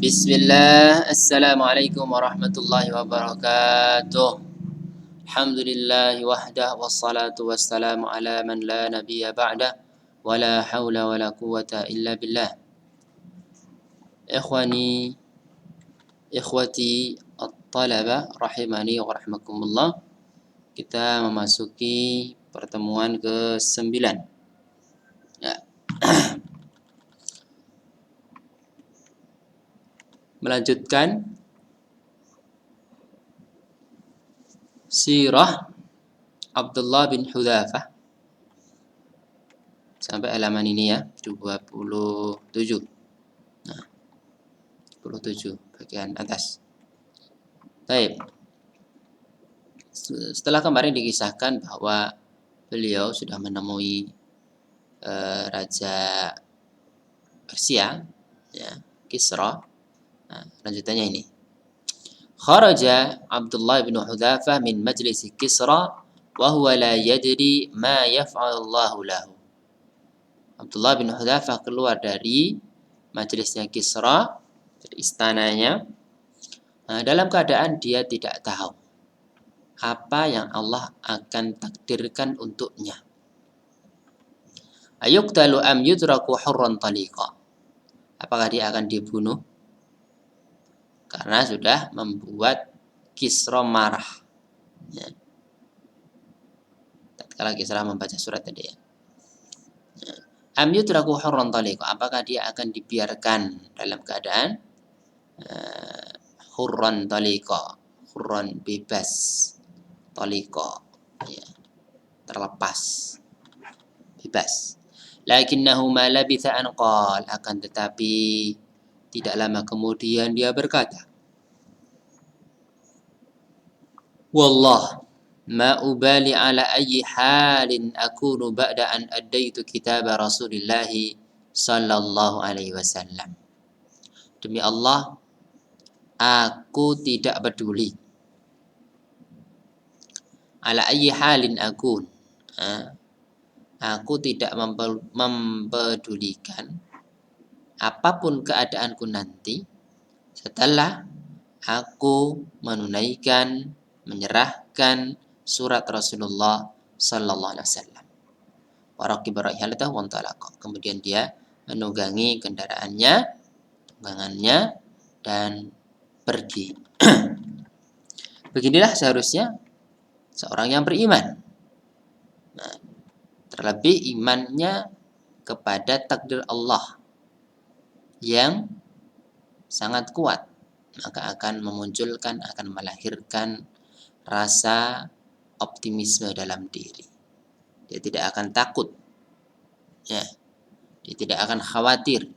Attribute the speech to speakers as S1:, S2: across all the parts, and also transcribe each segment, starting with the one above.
S1: Bismillah, Assalamualaikum warahmatullahi wabarakatuh. Alhamdulillah wahdah wassalatu wassalamu ala man la nabiyya ba'dah wa la hawla wa la quwwata illa billah. Ikhwani, ikhwati at-talaba rahimani wa rahimakumullah. Kita memasuki pertemuan ke-9. Ya. Melanjutkan sirah Abdullah bin Hudzafah sampai halaman ini ya, 27. Nah, 27 bagian atas. Baik. Setelah kemarin dikisahkan bahwa beliau sudah menemui Raja Persia, ya, Kisra. Nah, lanjutannya ini. Kharaja Abdullah bin Hudzafah min majlis Kisra wa huwa la yadri ma yaf'alu Allahu lahu. Abdullah bin Hudzafah keluar dari majelisnya Kisra, dari istananya, dalam keadaan dia tidak tahu apa yang Allah akan takdirkan untuknya. Ayuqtalu am yudraku hurran taliqa. Apakah dia akan dibunuh? Karena sudah membuat Kisra marah. Ya. Tatkala Kisra membaca surat tadi ya. Am yudraku hurran taliqa. Apakah dia akan dibiarkan dalam keadaan hurran taliqa. Hurran bebas. Taliqa. Ya. Terlepas. Bebas. Lakinnahu ma labitha an qala, akan tetapi tidak lama kemudian dia berkata, Wallah ma ubali ala ayyi halin akunu ba'da an addaitu kitab Rasulillah sallallahu alaihi wasallam. Demi Allah, aku tidak peduli. Ala ayyi halin akun. Aku tidak mempedulikan apapun keadaanku nanti setelah aku menunaikan, menyerahkan surat Rasulullah sallallahu alaihi wasallam. Wa raqiba rahilalatahu wa talaqa. Kemudian dia menunggangi kendaraannya, tunggangannya, dan pergi. Beginilah seharusnya seorang yang beriman. Nah, terlebih imannya kepada takdir Allah yang sangat kuat, maka akan memunculkan, akan melahirkan rasa optimisme dalam diri. Dia tidak akan takut, ya. Dia tidak akan khawatir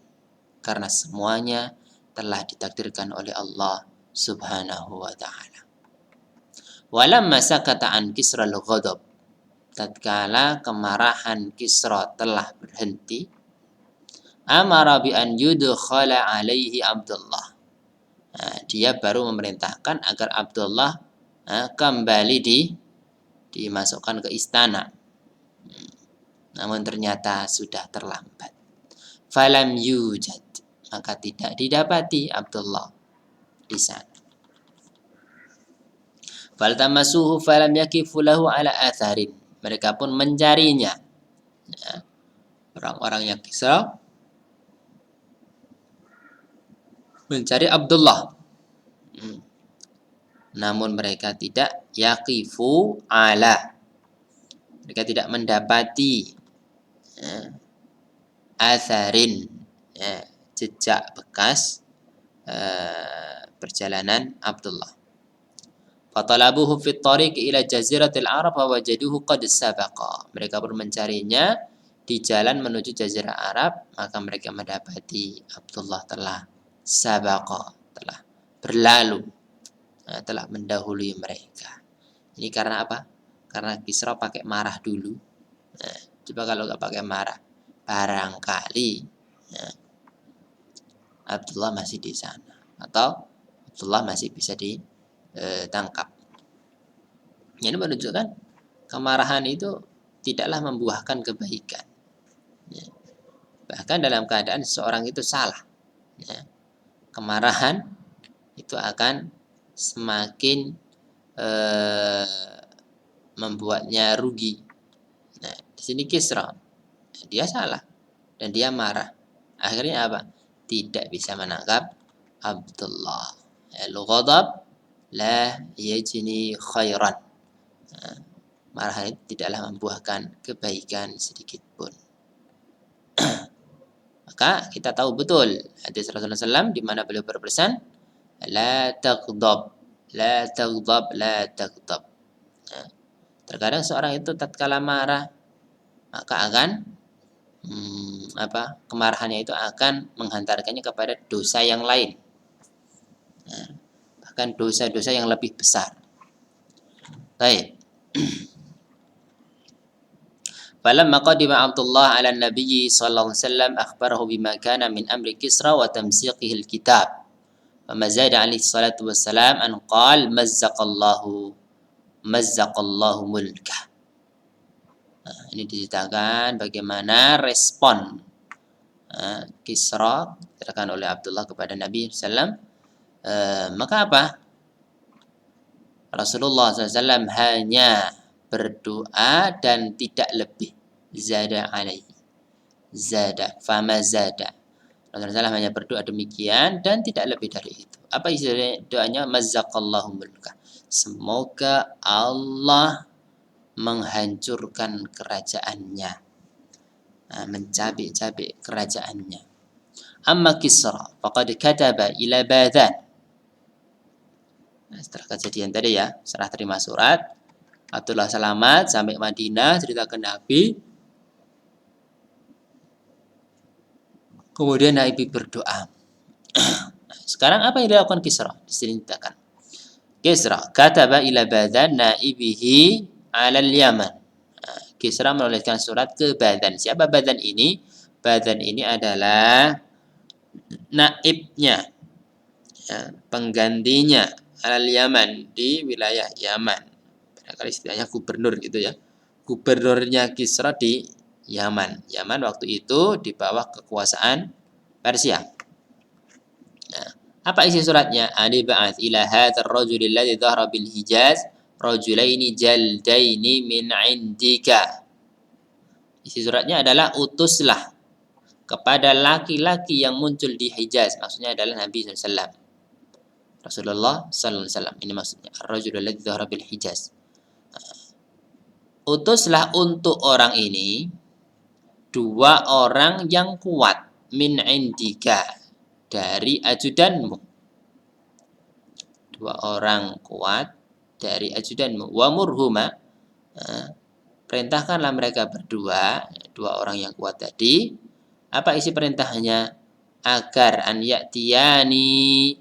S1: karena semuanya telah ditakdirkan oleh Allah Subhanahu wa taala. Walamma sakata an Kisra al-ghadab, tatkala kemarahan Kisra telah berhenti, amara bi an yudkhala alaihi Abdullah. Dia baru memerintahkan agar Abdullah kembali dimasukkan ke istana. Namun ternyata sudah terlambat. Falam yujad, maka tidak didapati Abdullah di sana. Faltamasuhu falam yakifu lahu ala atharin. Mereka pun mencarinya. Ya. Orang-orang yang Kisra mencari Abdullah. Namun mereka tidak yaqifu ala. Mereka tidak mendapati atharin, jejak bekas perjalanan Abdullah. Fatalabuhu fit tariq ila jaziratil Arab wa wajaduhu qad sabaqa. Mereka pun mencarinya di jalan menuju jazirah Arab, maka mereka mendapati Abdullah telah sabaqa, telah berlalu, telah mendahului mereka. Ini karena apa? Karena Kisra pakai marah dulu. Coba kalau nggak pakai marah, barangkali Abdullah masih di sana, atau Abdullah masih bisa ditangkap. Ini menunjukkan kemarahan itu tidaklah membuahkan kebaikan. Bahkan dalam keadaan seseorang itu salah, kemarahan itu akan semakin membuatnya rugi. Nah, di sini Kisra, dia salah dan dia marah. Akhirnya apa? Tidak bisa menangkap Abdullah. Al-ghadab la yajni khairan. Nah, marah itu tidaklah membuahkan kebaikan sedikit pun. Maka kita tahu betul hadis Rasulullah SAW di mana beliau berpesan, la taghdab, la taghdab, la taghdab. Nah, terkadang seorang itu tatkala marah maka akan kemarahannya itu akan menghantarkannya kepada dosa yang lain. Nah, bahkan dosa-dosa yang lebih besar. Baik. Falamma qadima Abdullah ala Nabi sallallahu alaihi wasallam akhbarahu bima kana min amri Kisra wa tamsiqihi al-kitab. Wa mazada alaihi salatu wassalam an qala mazzaqallahu mulkah. Nah, ini diceritakan bagaimana respon Kisra dikatakan oleh Abdullah kepada Nabi SAW. Maka apa? Rasulullah SAW hanya berdoa dan tidak lebih. Zada alaihi. Zada, fama zada. Rasulullah SAW hanya berdoa demikian dan tidak lebih dari itu. Apa isi doanya? Mazzaqallahu mulkah. Semoga Allah menghancurkan kerajaannya. Mencabik-cabik kerajaannya. Amma Kisra faqad kataba ila Badan. Nah, setelah kejadian tadi ya, serah terima surat, Abdullah selamat sampai Madinah, cerita ke Nabi. Kemudian Nabi berdoa. Sekarang apa yang dilakukan Kisra? Di sini dikatakan. Kisra kataba ila Badan naibihi alal Yaman. Kisra menuliskan surat ke Badan. Siapa Badan ini? Badan ini adalah naibnya, ya, penggantinya alal Yaman di wilayah Yaman. Barangkali istilahnya gubernur gitu ya. Gubernurnya Kisra di Yaman. Yaman waktu itu di bawah kekuasaan Persia. Nah, apa isi suratnya? Ani ba'ats ila hadzal rajul alladhi dhahara bil Hijaz rajulaini jaldaini min 'indika. Isi suratnya adalah utuslah kepada laki-laki yang muncul di Hijaz. Maksudnya adalah Nabi SAW. Rasulullah SAW. Ini maksudnya. Ar-rajul alladhi dhahara bil Hijaz. Utuslah untuk orang ini 2 orang yang kuat min indika dari ajudanmu. 2 orang kuat dari ajudanmu. Wa murhuma, perintahkanlah mereka berdua, 2 orang yang kuat tadi. Apa isi perintahnya? Agar an ya'tiyani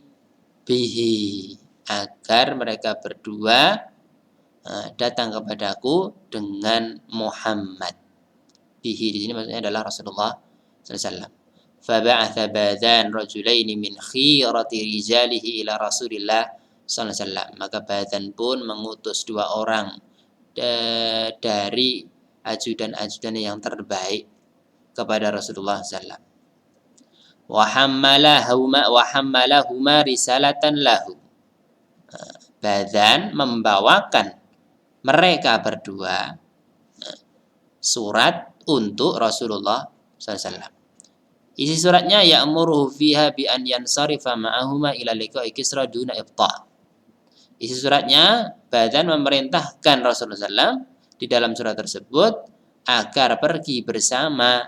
S1: bihi, agar mereka berdua datang kepadaku dengan Muhammad. Bihi di sini maksudnya adalah Rasulullah SAW. Faba'atha Badan rajulaini min khirati rijalihi ila Rasulillah SAW. Maka Badan pun mengutus 2 orang dari ajudan-ajudan yang terbaik kepada Rasulullah SAW. Wa hammalahuma risalatan lahu. Badan membawakan mereka berdua surat untuk Rasulullah SAW. Isi suratnya ya'muruhu fiha bi an yansarifa ma'ahuma ila liqa'i Kisra duna ibta'. Isi suratnya Badan memerintahkan Rasulullah SAW di dalam surat tersebut agar pergi bersama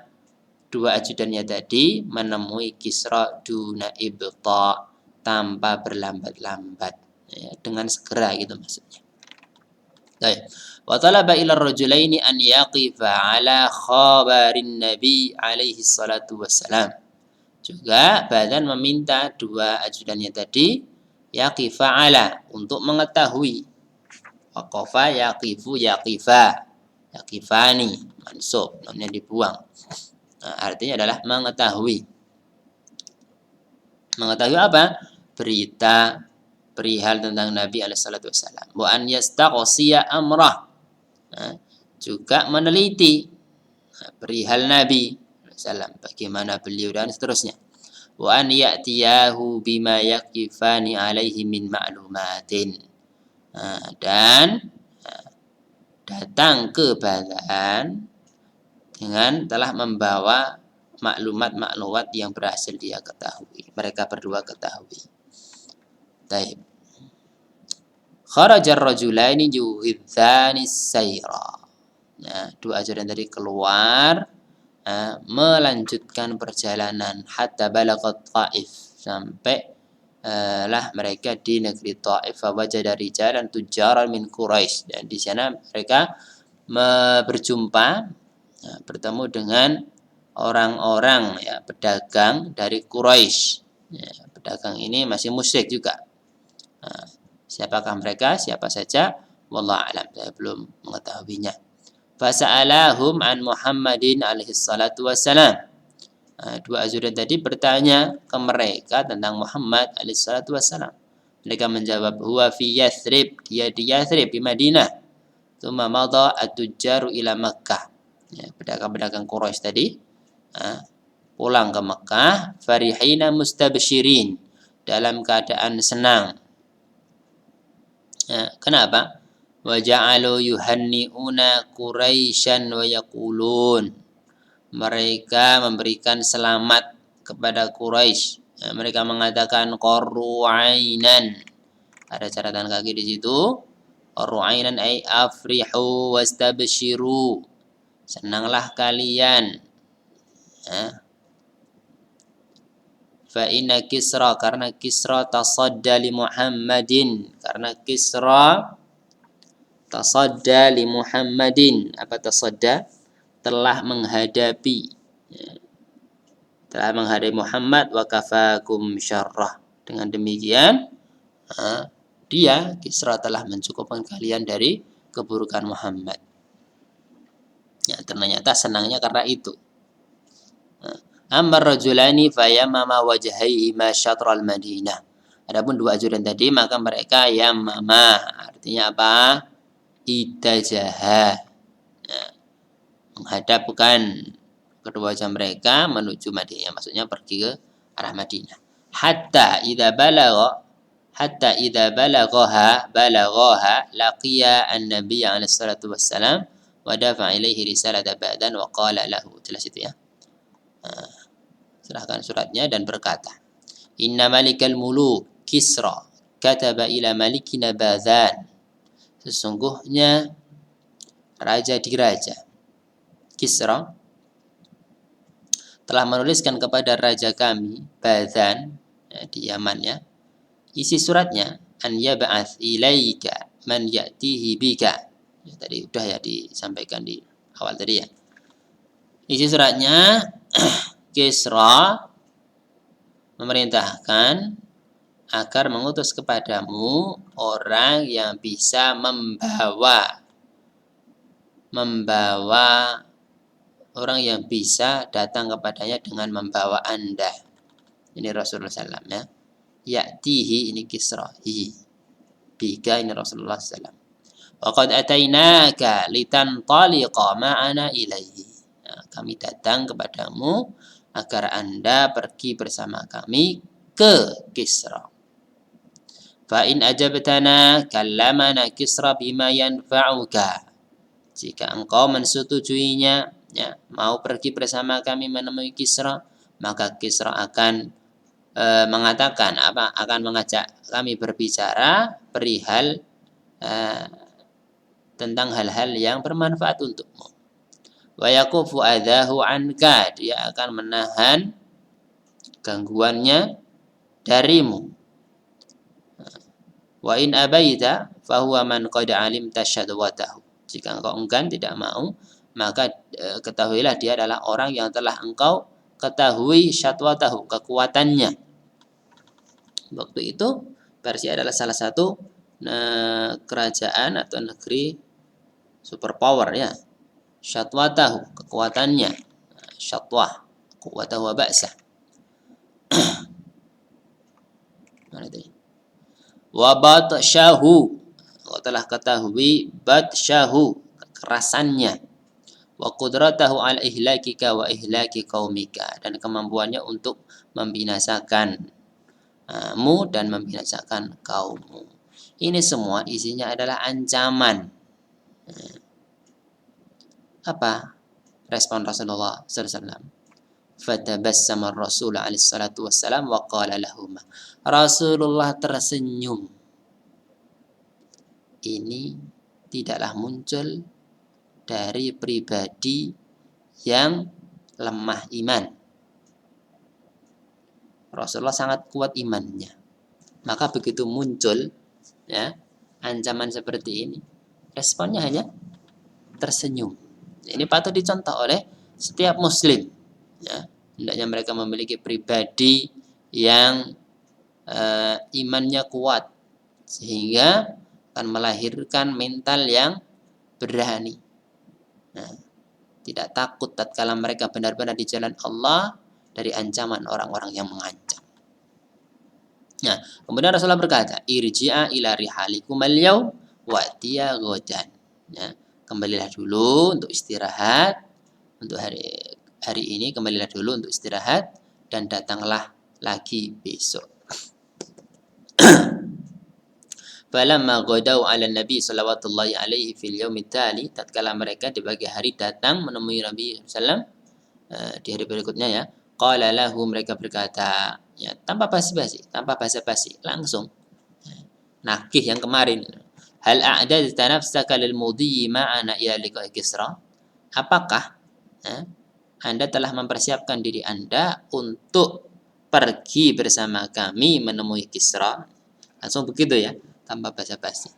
S1: 2 ajudannya tadi menemui Kisra duna ibta' tanpa berlambat-lambat, ya, dengan segera gitu maksudnya. Baik. Wa talaba ila ar-rajulaini an yaqifa ala khabarin Nabi alaihi salatu wassalam. Juga Badan meminta 2 ajudannya tadi yaqifa ala, untuk mengetahui. Waqafa yaqifu yaqifa. Yaqifani mansub, namanya dibuang. Nah, artinya adalah mengetahui. Mengetahui apa? Berita perihal tentang Nabi alaihissalatu wassalam. Wa an yastaqsiya amrah. Nah, juga meneliti perihal Nabi alaihissalam, bagaimana beliau dan seterusnya. wa an ya'tiyahu bima yakifani alaihi min ma'lumatin. Dan datang ke Bazan dengan telah membawa maklumat-maklumat yang berhasil dia ketahui. Mereka berdua ketahui. Taib. Kharajar rajulaini yuhidzani sayra. Nah, dua ajudan tadi keluar melanjutkan perjalanan hatta balagat Taif, sampai lah mereka di negeri Taif. Fawajada rijalan tujaran min Quraisy, dan di sana mereka berjumpa, bertemu dengan orang-orang ya, pedagang dari Quraisy. Ya, pedagang ini masih musyrik juga. Siapakah mereka? Siapa saja? Wallahu a'lam, saya belum mengetahuinya. Fasa'alahum an Muhammadin alaihi salatu wassalam. Dua ajudan tadi bertanya ke mereka tentang Muhammad alaihi salatu wassalam. Mereka menjawab, huwa fi Yathrib, dia di Yathrib, di Madinah. Tsumma madha at-tujjaru ila Makkah. Ya, pedagang-pedagang Quraisy tadi pulang ke Makkah, farihina mustabshirin, dalam keadaan senang. Kenapa? Wa ja'alu yuhanni'una Quraisyan wa yaqulun, mereka memberikan selamat kepada Quraisy. Mereka mengatakan qarru ainan. Ada catatan kaki di situ. Qarru ainan ay afrihu wastabshiru. Senanglah kalian. Fa inna Kisra, karena Kisra tasadda li Muhammadin, karena Kisra tasadda li Muhammadin. Apa tasadda? Telah menghadapi, telah menghadapi Muhammad. Wa kafakum syarrah, dengan demikian dia Kisra telah mencukupkan kalian dari keburukan Muhammad. Ya, ternyata senangnya karena itu. Ammar rajulani fayammama wajhaihi ma syatral Madinah. Adapun dua ajudan tadi, maka mereka yammama, artinya apa? Ittajaha, menghadapkan kedua wajah mereka menuju Madinah, maksudnya pergi ke arah Madinah. Hatta idza balaghaha laqiya an-nabiy alaihi salatu wassalam wa dafa ilaihi risalata ba'dan wa qala lahu. Jelas itu ya. Serahkan suratnya dan berkata, inna malikal muluk Kisra kataba ila malikina Bazan. Sesungguhnya raja di raja Kisra telah menuliskan kepada raja kami Bazan, di Yaman ya, isi suratnya, an yab'ats ilaika man ya'tihi bika. Ya, tadi udah ya disampaikan di awal tadi ya. Isi suratnya, Kisra memerintahkan agar mengutus kepadamu orang yang bisa membawa orang yang bisa datang kepadanya dengan membawa Anda. Ini Rasulullah SAW ya. Ya'tihi, ini Kisra. Bika, ini Rasulullah SAW. Wa qad atainaka litantaliqa ma'ana ilaihi. Kami datang kepadamu agar Anda pergi bersama kami ke Kisra. Fa in ajabtana kallamana Kisra bima yanfa'uka. Jika engkau mensetujuinya, ya, mau pergi bersama kami menemui Kisra, maka Kisra akan mengatakan apa? Akan mengajak kami berbicara perihal tentang hal-hal yang bermanfaat untukmu. Wa yaqufu adahu anka, dia akan menahan gangguannya darimu. Wa in abaita fahuwa man qad alimta syadwatahu. Jika engkau enggan, tidak mau, maka ketahuilah dia adalah orang yang telah engkau ketahui syadwatahu, kekuatannya. Waktu itu Persia adalah salah satu kerajaan atau negeri superpower ya. Syadwatahu, kekuatannya. Syadwah, quwwatahu wa ba'sah. Mana tadi? Wa batsyahu, kau telah ketahui batsyahu, kekerasannya. wa qudratahu ala ihlakika wa ihlaki qaumika, dan kemampuannya untuk membinasakan mu dan membinasakan kaummu. Ini semua isinya adalah ancaman. Apa respon Rasulullah sallallahu alaihi wasallam? Fatabassama Rasul alaihi salatu wassalam wa qala lahuma. Rasulullah tersenyum. Ini tidaklah muncul dari pribadi yang lemah iman. Rasulullah sangat kuat imannya. Maka begitu muncul ya ancaman seperti ini, responnya hanya tersenyum. Ini patut dicontoh oleh setiap muslim. Ya, hendaknya mereka memiliki pribadi yang imannya kuat sehingga akan melahirkan mental yang berani. Nah, tidak takut tatkala mereka benar-benar di jalan Allah dari ancaman orang-orang yang mengancam. Nah, kemudian Rasulullah berkata, irji'a ila rihalikum al-yaum wa'tiya ghadan. Ya, kembalilah dulu untuk istirahat untuk hari ini, kembalilah dulu untuk istirahat dan datanglah lagi besok. Falamma ghadau 'ala Nabi sallallahu alaihi fil yaumit tali, tatkala mereka di pagi hari datang menemui Nabi sallallahu di hari berikutnya ya, qala lahu, mereka berkata ya tanpa basa-basi, langsung nakih yang kemarin, hal a'dadta nafsaka lil mudhi ma'ana ila liqa'i Kisra, apakah Anda telah mempersiapkan diri Anda untuk pergi bersama kami menemui Kisra? Langsung begitu ya, tanpa basa-basi.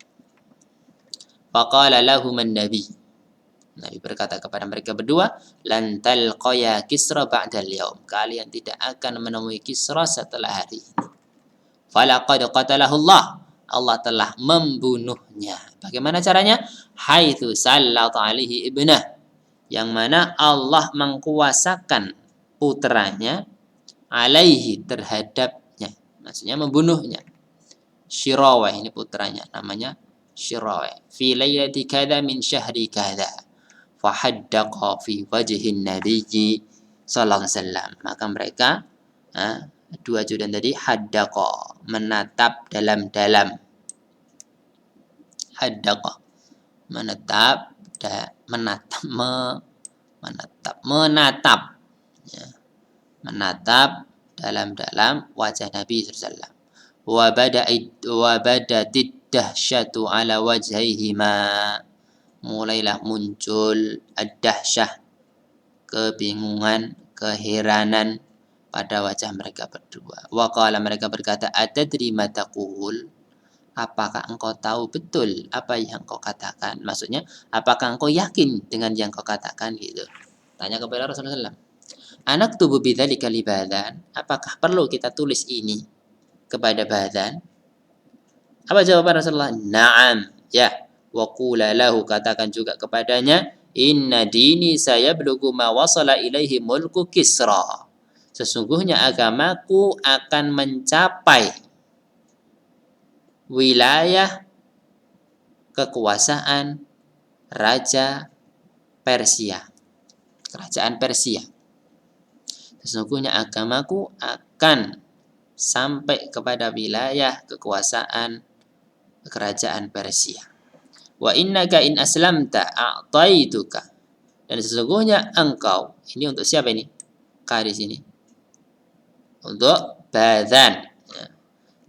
S1: Faqala lahum an-nabi, Nabi berkata kepada mereka berdua, lan talqaya Kisra ba'dal yaum, kalian tidak akan menemui Kisra setelah hari ini. Falaqad qatalahu Allah, Allah telah membunuhnya. Bagaimana caranya? Haitsu sallat alaihi ibnah, yang mana Allah mengkuasakan putranya, alaihi terhadapnya, maksudnya membunuhnya. Shirawah ini putranya, namanya Shirawah. Fi laylati kada min syahri kada, fahaddaqa fi wajhin nabiyyi sallallahu alaihi wasallam. Maka mereka dua ajudan tadi haddaqa, menatap dalam-dalam. Haddaqa, menatap ya, menatap dalam-dalam wajah Nabi sallallahu alaihi wasallam. Wa badatid dahsyatu ala wajhihima, mulailah muncul ad-dahsyah, kebingungan, keheranan pada wajah mereka berdua. Wa qala, mereka berkata, atadri ma taqul, apakah engkau tahu betul apa yang kau katakan? Maksudnya, apakah engkau yakin dengan yang kau katakan gitu? Tanya kepada Rasulullah SAW. Anaktubu bidzalika li Badan, apakah perlu kita tulis ini kepada Badan? Apa jawaban Rasulullah? Na'am, ya. Wa qula lahu, katakan juga kepadanya, inna dini sayablughu ma wasala ilaihi mulku Kisra, sesungguhnya agamaku akan mencapai wilayah kekuasaan Raja Persia, kerajaan Persia. Sesungguhnya agamaku akan sampai kepada wilayah kekuasaan kerajaan Persia. Wa innaka in aslamta a'taituka, dan sesungguhnya engkau, ini untuk siapa ini? Ka di sini. Untuk Badan.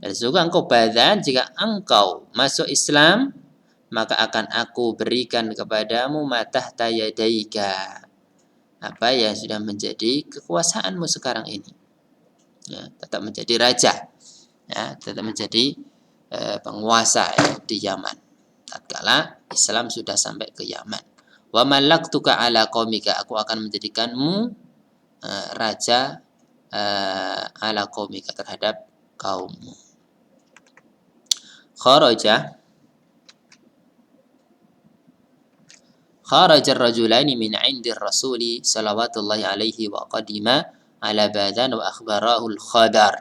S1: Dan sesungguhnya engkau Badan, jika engkau masuk Islam, maka akan aku berikan kepadamu matahta yadaika, apa yang sudah menjadi kekuasaanmu sekarang ini. Ya, tetap menjadi raja, ya, tetap menjadi penguasa di Yaman tatkala Islam sudah sampai ke Yaman. Wa malaktuka ala qaumika, aku akan menjadikanmu raja ala qaumika, terhadap kaummu. Kharaja ar-rajulani min 'indir rasuli salawatullahi alaihi wa qadima ala Badan wa akhbarahu al-khabar.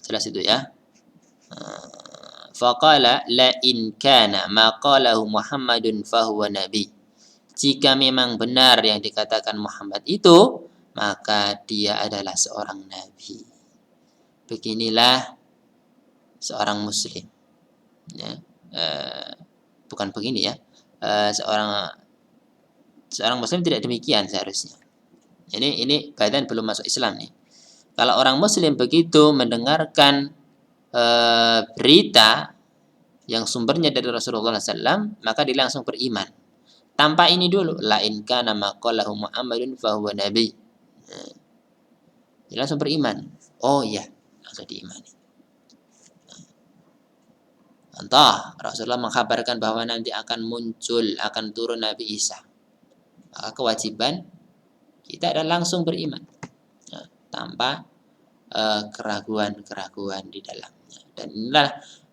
S1: Jelas itu ya. Faqala la in kana ma qalahu Muhammadun fahuwa nabi, Jika memang benar yang dikatakan Muhammad itu, maka dia adalah seorang nabi. Beginilah seorang muslim. Ya. Bukan begini ya. Seorang muslim tidak demikian seharusnya. Ini badan belum masuk Islam nih. Kalau orang muslim begitu mendengarkan berita yang sumbernya dari Rasulullah SAW, maka dia langsung beriman. Tanpa ini dulu, la in kana ma qalahu Muhammadun fa huwa nabi. Dia langsung beriman. Oh iya, langsung diimani. Contoh, Rasulullah mengkabarkan bahwa nanti akan muncul, akan turun Nabi Isa. Maka kewajiban kita adalah langsung beriman. Tanpa keraguan-keraguan di dalamnya. Dan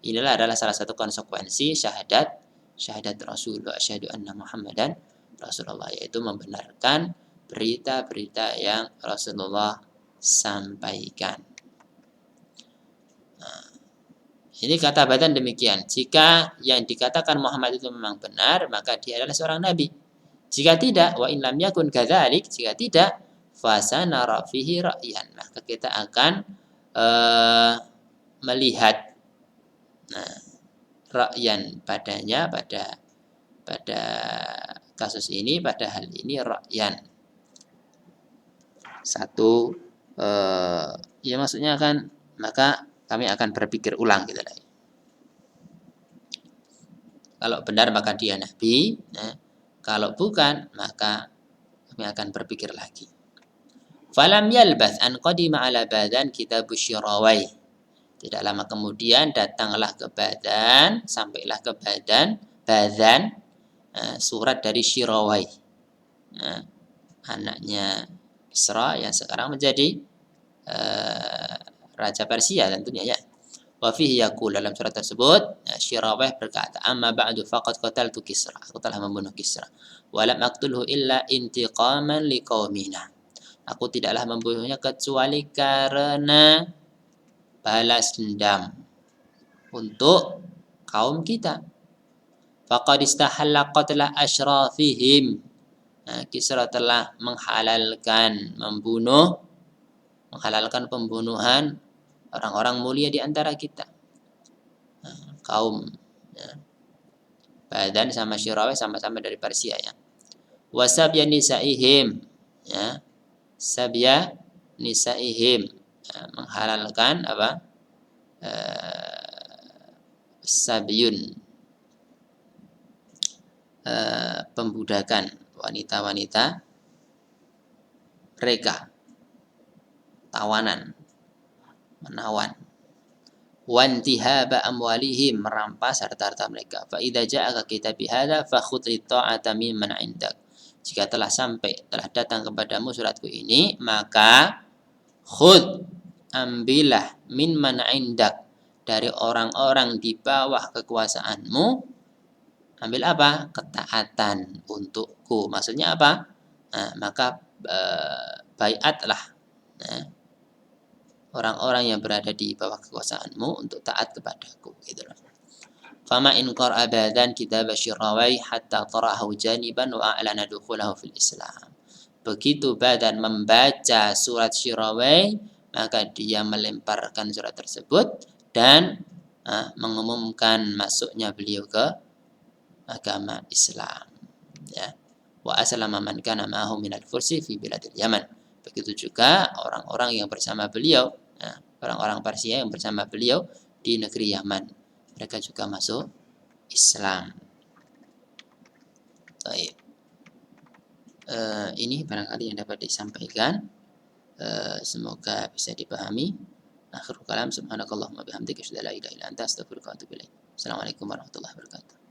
S1: inilah adalah salah satu konsekuensi syahadat Rasulullah, asyhadu anna Muhammadan Rasulullah, yaitu membenarkan berita-berita yang Rasulullah sampaikan. Ini kata badan demikian. Jika yang dikatakan Muhammad itu memang benar, maka dia adalah seorang nabi. Jika tidak, wa in lam yakun kadzalik, jika tidak, fasanara fihi ra'yan. Maka kita akan melihat ra'yan padanya, pada kasus ini, pada hal ini ra'yan. Satu, ya maksudnya kan, maka kami akan berpikir ulang gitu lah. Kalau benar maka dia nabi, kalau bukan maka kami akan berpikir lagi. Falam yalbath an qadima ala badan kitab Syirawai. Tidak lama kemudian datanglah ke badan, sampailah ke badan surat dari Syirawai. Anaknya Kisra yang sekarang menjadi Raja Persia tentunya ya. Wa fihi yaqul, dalam surat tersebut Syirawai berkata, amma ba'du faqad qataltu Kisra, aku telah membunuh Kisra, wa lam aqtulhu illa intiqaman liqaumina, aku tidaklah membunuhnya kecuali karena balas dendam untuk kaum kita. Faqad istahalla qatla asyrafihim, Kisra telah menghalalkan pembunuhan orang-orang mulia di antara kita. Kaum Badan sama Syirawai sama-sama dari Persia ya. Wasabya nisaihim, ya. Sabya nisaihim, menghalalkan apa? Sabyun, pembudakan wanita-wanita mereka, tawanan, menawan. Wantihaba amwalihim, merampas harta-harta mereka. Fa idza ja'aka kitabi hadza fa khudh ta'ata mimman 'indak. Jika telah datang kepadamu suratku ini, maka khudh, ambillah, mimman 'indak, dari orang-orang di bawah kekuasaanmu. Ambil apa? Ketaatan untukku. Maksudnya apa? Maka baiatlah orang-orang yang berada di bawah kekuasaanmu untuk taat kepadaku, gitu loh. Fama in qara'a badan kitab Syirawai hatta tarahu janiban wa a'lana dukhulahu fil Islam. Begitu Badan membaca surat Syirawai, maka dia melemparkan surat tersebut dan mengumumkan masuknya beliau ke agama Islam. Ya. Wa aslama man kana ma'ahu minal fursi fi biladil Yaman. Begitu juga orang-orang yang bersama beliau, orang-orang Persia yang bersama beliau di negeri Yaman, mereka juga masuk Islam. Baik. Ini barangkali yang dapat disampaikan. Semoga bisa dipahami. Akhirul kalam, subhanakallahumma bihamdika asyhadu an la ilaha illa anta astaghfiruka wa atubu ilaik. Assalamualaikum warahmatullahi wabarakatuh.